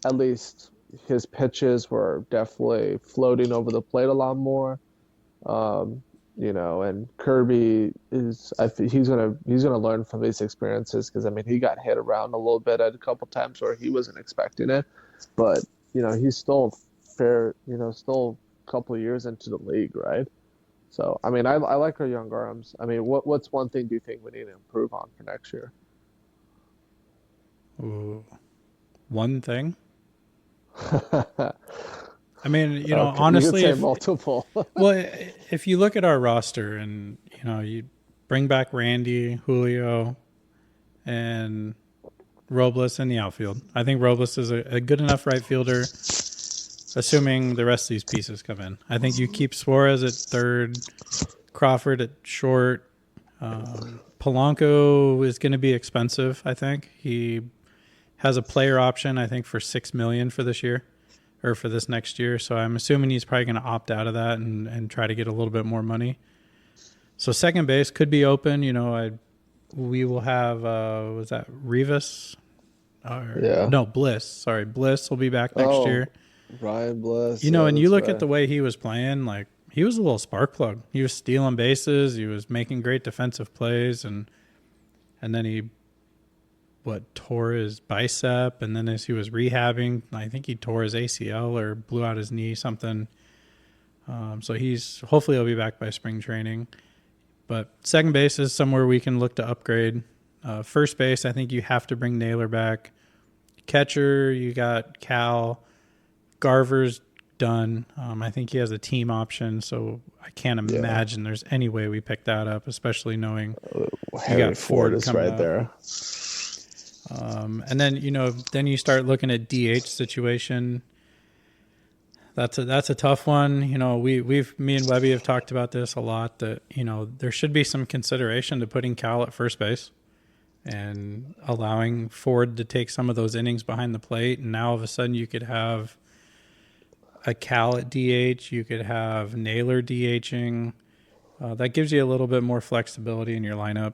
At least his pitches were definitely floating over the plate a lot more. And Kirby he's gonna learn from these experiences, because I mean, he got hit around a little bit at a couple times where he wasn't expecting it, but he's still still a couple of years into the league, right? So I mean, I like our young arms. I mean, what's one thing do you think we need to improve on for next year? Ooh. One thing. I mean, Okay, honestly, you could say multiple. well, if you look at our roster and, you bring back Randy, Julio, and Robles in the outfield. I think Robles is a good enough right fielder, assuming the rest of these pieces come in. I think you keep Suarez at third, Crawford at short. Polanco is going to be expensive, I think. He has a player option, I think, for $6 million for this year. Or for this next year. So I'm assuming he's probably going to opt out of that and try to get a little bit more money. So second base could be open. We will have, was that Rivas? Yeah. No, Bliss. Sorry, Bliss will be back next year. Ryan Bliss. And you look at the way he was playing, like, he was a little spark plug. He was stealing bases. He was making great defensive plays. And then he tore his bicep, and then as he was rehabbing, I think he tore his ACL or blew out his knee, something. So hopefully he'll be back by spring training. But second base is somewhere we can look to upgrade. First base, I think you have to bring Naylor back. Catcher, you got Cal. Garver's done. I think he has a team option, so I can't imagine there's any way we pick that up, especially knowing Harry you got Ford is coming right up. there. And then, then you start looking at DH situation. That's a tough one. Me and Webby have talked about this a lot, that, there should be some consideration to putting Cal at first base and allowing Ford to take some of those innings behind the plate. And now all of a sudden you could have a Cal at DH. You could have Naylor DHing. That gives you a little bit more flexibility in your lineup.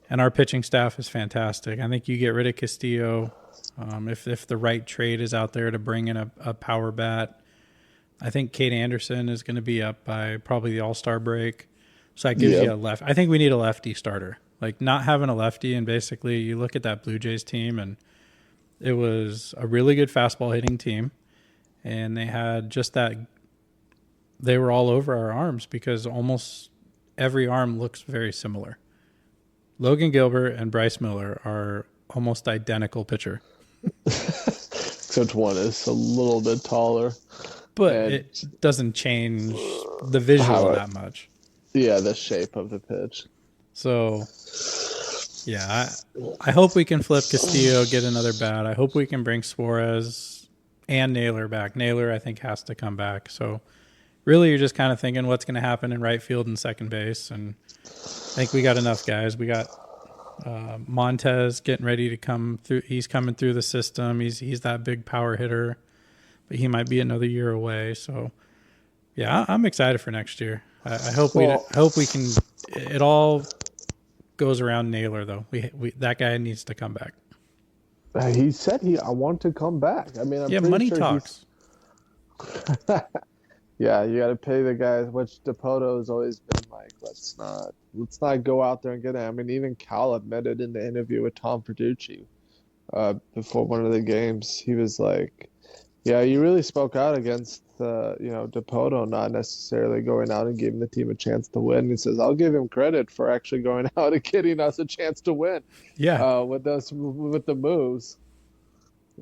And our pitching staff is fantastic. I think you get rid of Castillo. If the right trade is out there to bring in a power bat, I think Kate Anderson is going to be up by probably the All-Star break. So that gives you a left. I think we need a lefty starter. Like, not having a lefty, and basically you look at that Blue Jays team, and it was a really good fastball hitting team. And they had just that. They were all over our arms because almost every arm looks very similar. Logan Gilbert and Bryce Miller are almost identical pitcher. Except one is a little bit taller. But it doesn't change the visual that much. Yeah, the shape of the pitch. So, yeah, I hope we can flip Castillo, get another bat. I hope we can bring Suarez and Naylor back. Naylor, I think, has to come back. So, really, you're just kind of thinking what's going to happen in right field and second base. And I think we got enough guys. We got Montez getting ready to come through. He's coming through the system. He's that big power hitter, but he might be another year away. So, yeah, I'm excited for next year. I hope I hope we can. It all goes around Naylor though. We that guy needs to come back. He said I want to come back. I mean, I'm pretty money sure talks. Yeah, you got to pay the guys, which Dipoto has always been like, let's not go out there and get it. I mean, even Cal admitted in the interview with Tom Verducci before one of the games, he was like, yeah, you really spoke out against Dipoto not necessarily going out and giving the team a chance to win. He says, I'll give him credit for actually going out and getting us a chance to win. Yeah. With the moves.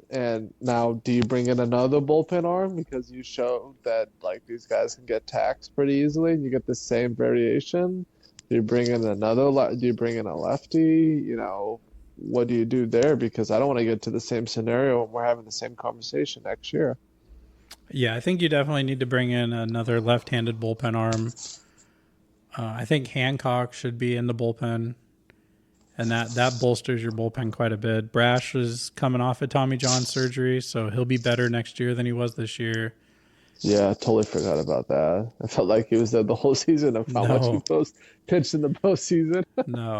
And now, do you bring in another bullpen arm because you showed that like these guys can get taxed pretty easily, and you get the same variation? Do you bring in Do you bring in a lefty? What do you do there? Because I don't want to get to the same scenario when we're having the same conversation next year. Yeah, I think you definitely need to bring in another left-handed bullpen arm. I think Hancock should be in the bullpen, and that bolsters your bullpen quite a bit. Brash is coming off of Tommy John surgery, so he'll be better next year than he was this year. Yeah, I totally forgot about that. I felt like he was there the whole season of how much he pitched in the postseason. No.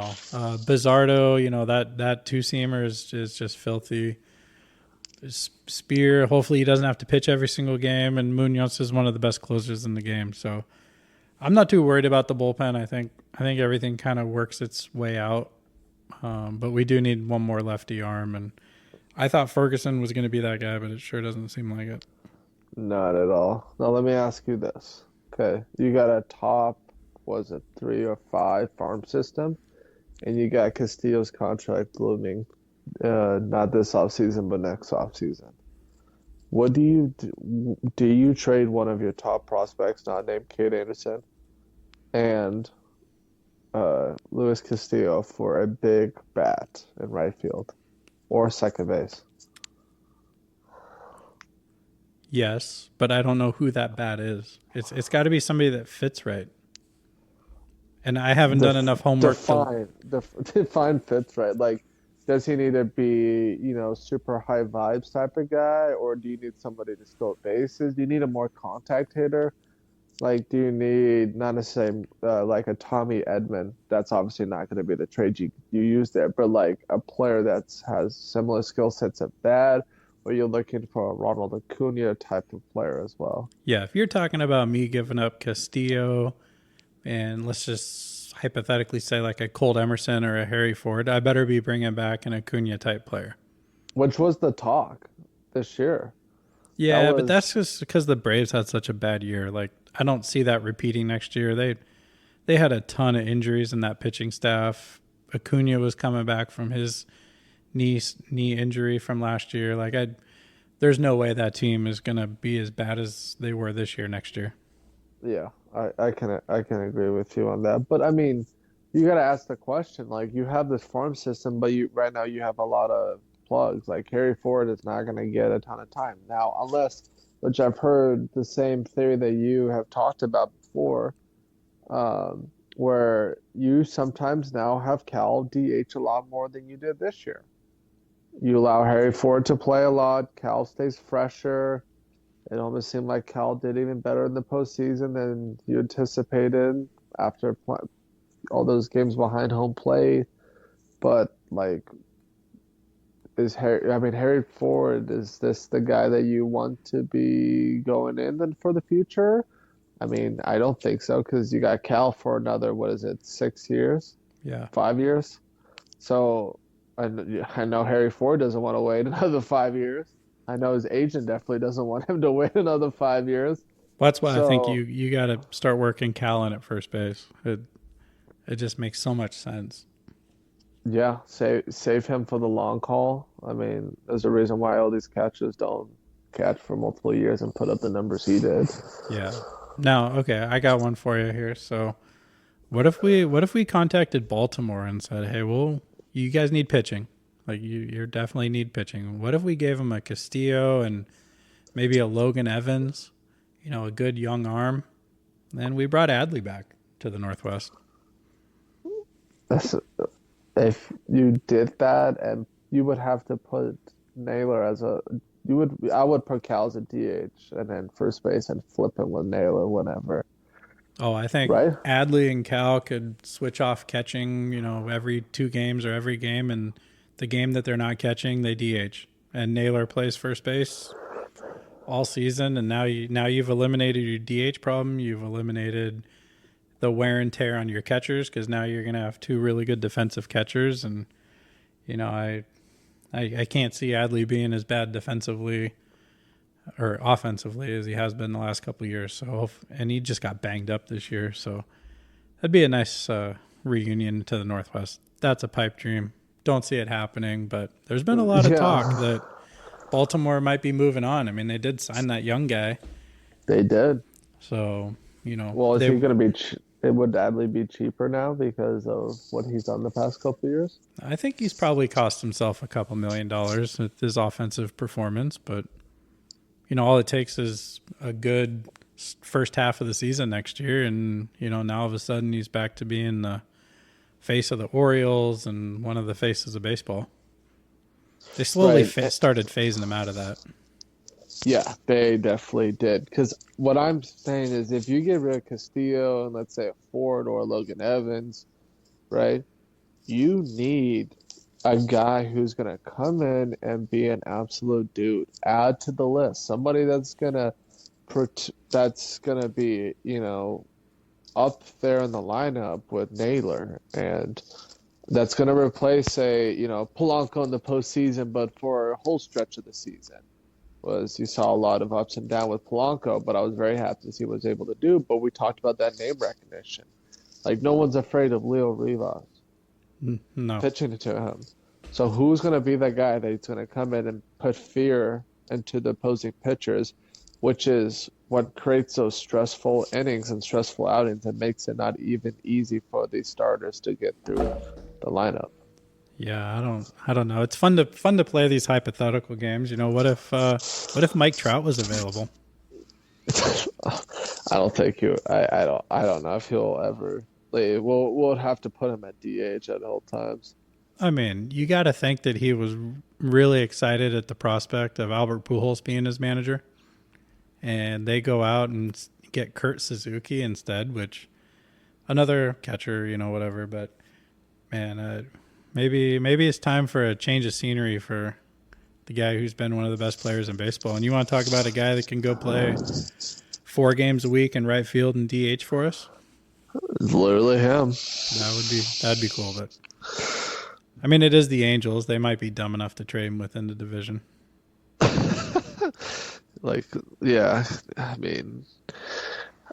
Bizzardo, that two-seamer is just filthy. Spear, hopefully he doesn't have to pitch every single game, and Munoz is one of the best closers in the game. So I'm not too worried about the bullpen. I think everything kind of works its way out. But we do need one more lefty arm, and I thought Ferguson was going to be that guy, but it sure doesn't seem like it. Not at all. Now let me ask you this. Okay, you got a top, 3 or 5 farm system, and you got Castillo's contract looming, not this offseason, but next offseason. What do you do? Do you trade one of your top prospects, not named Kate Anderson, and Luis Castillo for a big bat in right field or second base? Yes, but I don't know who that bat is. It's got to be somebody that fits right. And I haven't done enough homework. Define fits right. Like, does he need to be, super high vibes type of guy, or do you need somebody to steal bases? Do you need a more contact hitter? Like, do you need not necessarily like a Tommy Edman? That's obviously not going to be the trade you use there, but like a player that has similar skill sets at bat. Or you're looking for a Ronald Acuna type of player as well. Yeah, if you're talking about me giving up Castillo, and let's just hypothetically say like a Colt Emerson or a Harry Ford, I better be bringing back an Acuna type player. Which was the talk this year. Yeah, but that's just because the Braves had such a bad year. Like, I don't see that repeating next year. They had a ton of injuries in that pitching staff. Acuna was coming back from his knee injury from last year. Like, there's no way that team is gonna be as bad as they were this year next year. Yeah, I can agree with you on that. But I mean, you got to ask the question. Like, you have this farm system, but right now you have a lot of plugs. Like, Harry Ford is not going to get a ton of time now, unless, which I've heard the same theory that you have talked about before, where you sometimes now have Cal DH a lot more than you did this year. You allow Harry Ford to play a lot. Cal stays fresher. It almost seemed like Cal did even better in the postseason than you anticipated after all those games behind home plate. But, like, Harry Ford, is this the guy that you want to be going in then for the future? I mean, I don't think so, because you got Cal for another, 6 years? Yeah. 5 years? So I know Harry Ford doesn't want to wait another 5 years. I know his agent definitely doesn't want him to wait another 5 years. Well, that's why I think you got to start working Cal in at first base. It just makes so much sense. Yeah, save him for the long haul. I mean, there's a reason why all these catchers don't catch for multiple years and put up the numbers he did. Yeah. Now, okay, I got one for you here. So What if we contacted Baltimore and said, "Hey, well, you guys need pitching. Like you definitely need pitching. What if we gave them a Castillo and maybe a Logan Evans, a good young arm, and we brought Adley back to the Northwest." That's, if you did that, and you would have to put Naylor I would put Cal as a DH and then first base and flip him with Naylor whenever, Oh, I think right? Adley and Cal could switch off catching, every 2 games or every game, and the game that they're not catching, they DH. And Naylor plays first base all season, and now you've eliminated your DH problem. You've eliminated the wear and tear on your catchers because now you're going to have 2 really good defensive catchers, and I can't see Adley being as bad defensively or offensively as he has been the last couple of years. And he just got banged up this year, so that'd be a nice reunion to the Northwest. That's a pipe dream. Don't see it happening, but there's been a lot of talk that Baltimore might be moving on. I mean, they did sign that young guy. They did. So, Well, is he going to be? Would Adley be cheaper now because of what he's done the past couple of years? I think he's probably cost himself a couple $1 million with his offensive performance, but all it takes is a good first half of the season next year, and now all of a sudden he's back to being the face of the Orioles and one of the faces of baseball. They slowly started phasing him out of that. Yeah, they definitely did. Because what I'm saying is, if you get rid of Castillo and let's say a Ford or a Logan Evans, right, you need a guy who's going to come in and be an absolute dude. Add to the list somebody that's gonna be up there in the lineup with Naylor, and that's gonna replace Polanco in the postseason, but for a whole stretch of the season. You saw a lot of ups and downs with Polanco, but I was very happy to see what he was able to do. But we talked about that name recognition. Like, no one's afraid of Leo Rivas pitching to him. So who's going to be that guy that's going to come in and put fear into the opposing pitchers, which is what creates those stressful innings and stressful outings and makes it not even easy for these starters to get through the lineup. Yeah, I don't know. It's fun to play these hypothetical games. What if Mike Trout was available? I don't think I don't know if he'll ever leave. We'll have to put him at DH at all times. I mean, you got to think that he was really excited at the prospect of Albert Pujols being his manager, and they go out and get Kurt Suzuki instead, which another catcher, whatever. But man, maybe it's time for a change of scenery for the guy who's been one of the best players in baseball. And you want to talk about a guy that can go play 4 games a week in right field and DH for us? It's literally him. That'd be cool, but I mean, it is the Angels. They might be dumb enough to trade him within the division. Yeah, I mean,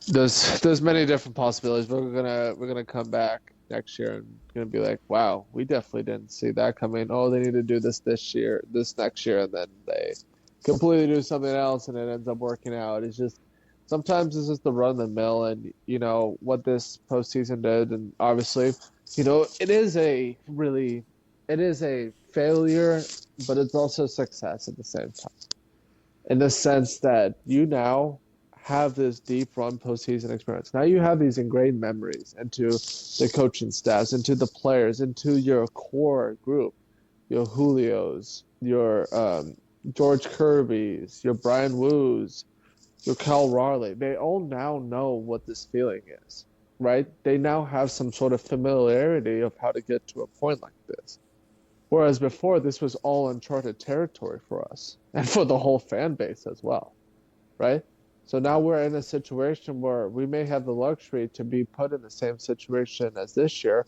there's many different possibilities. But we're gonna come back next year and gonna be like, wow, we definitely didn't see that coming. Oh, they need to do this next year, and then they completely do something else, and it ends up working out. It's just sometimes it's just the run of the mill, and what this postseason did, and obviously, it is a failure, but it's also success at the same time. In the sense that you now have this deep run postseason experience. Now you have these ingrained memories into the coaching staffs, into the players, into your core group, your Julios, your George Kirby's, your Brian Wu's, your Cal Raleigh. They all now know what this feeling is, right? They now have some sort of familiarity of how to get to a point like this. Whereas before, this was all uncharted territory for us and for the whole fan base as well, right? So now we're in a situation where we may have the luxury to be put in the same situation as this year,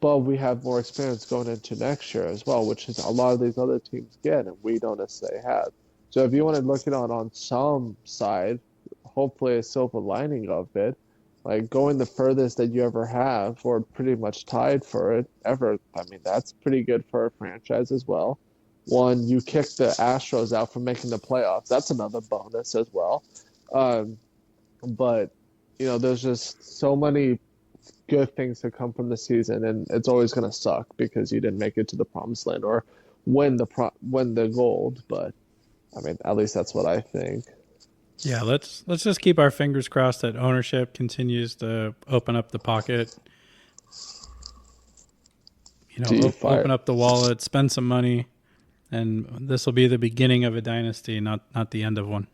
but we have more experience going into next year as well, which is a lot of these other teams get and we don't necessarily have. So if you want to look at it on some side, hopefully a silver lining of it, like going the furthest that you ever have or pretty much tied for it ever, I mean, that's pretty good for a franchise as well. One, you kick the Astros out from making the playoffs. That's another bonus as well. But, there's just so many good things to come from the season, and it's always going to suck because you didn't make it to the promised land or win the gold. But I mean, at least that's what I think. Yeah, let's just keep our fingers crossed that ownership continues to open up the pocket. Open up the wallet, spend some money, and this will be the beginning of a dynasty, not the end of one.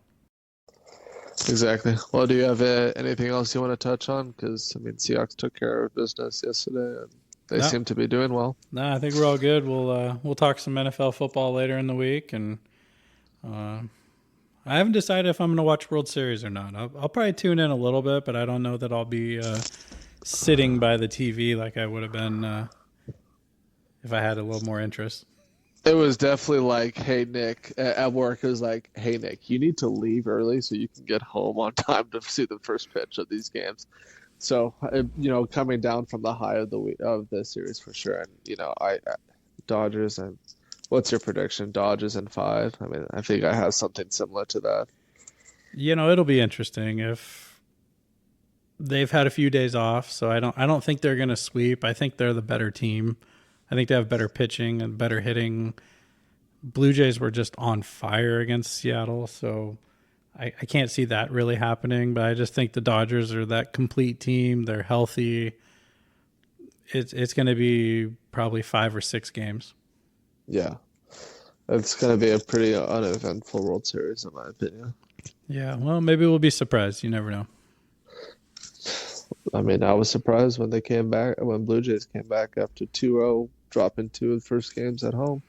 Exactly. Well, do you have anything else you want to touch on? Because, I mean, Seahawks took care of business yesterday, and they seem to be doing well. No, I think we're all good. We'll talk some NFL football later in the week, and I haven't decided if I'm going to watch World Series or not. I'll probably tune in a little bit, but I don't know that I'll be sitting by the TV like I would have been if I had a little more interest. It was definitely like, hey, Nick, at work, it was like, hey, Nick, you need to leave early so you can get home on time to see the first pitch of these games. So, coming down from the high of the series for sure. And, I Dodgers, and what's your prediction? Dodgers in 5? I mean, I think I have something similar to that. It'll be interesting if they've had a few days off, so I don't think they're going to sweep. I think they're the better team. I think they have better pitching and better hitting. Blue Jays were just on fire against Seattle, so I can't see that really happening. But I just think the Dodgers are that complete team. They're healthy. It's going to be probably 5 or 6 games. Yeah. It's going to be a pretty uneventful World Series, in my opinion. Yeah, well, maybe we'll be surprised. You never know. I mean, I was surprised when Blue Jays came back after 2-0, dropping 2 of the first games at home.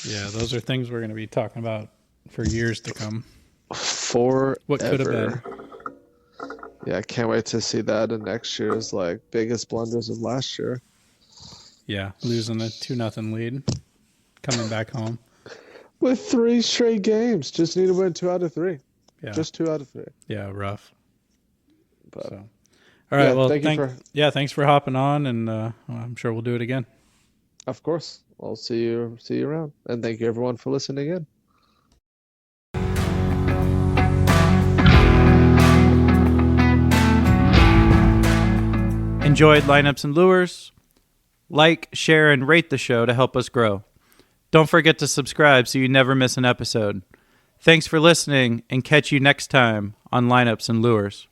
Yeah, those are things we're going to be talking about for years to come. Forever. What could have been. Yeah, I can't wait to see that in next year's biggest blunders of last year. Yeah, losing a 2-0 lead, coming back home. With 3 straight games. Just need to win 2 out of 3. Yeah. Just 2 out of 3. Yeah, rough. But, so. All right, yeah, thanks for hopping on, and I'm sure we'll do it again. Of course. I'll see you around. And thank you everyone for listening in. Enjoyed Lineups and Lures? Like, share, and rate the show to help us grow. Don't forget to subscribe so you never miss an episode. Thanks for listening, and catch you next time on Lineups and Lures.